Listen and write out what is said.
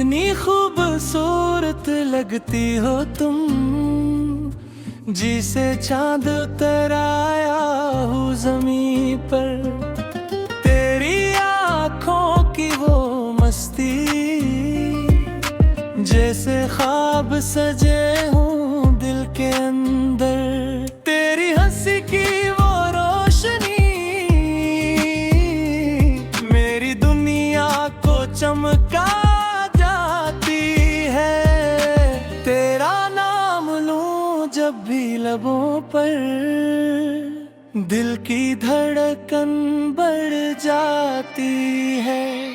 कितनी खूबसूरत लगती हो तुम, जिसे चांद उतर आया हूँ जमीन पर। तेरी आँखों की वो मस्ती, जैसे ख्वाब सजे हूँ दिल के अंदर। तेरी हंसी की वो रोशनी मेरी दुनिया को चमका जाती है। तेरा नाम लूं जब भी लबों पर, दिल की धड़कन बढ़ जाती है।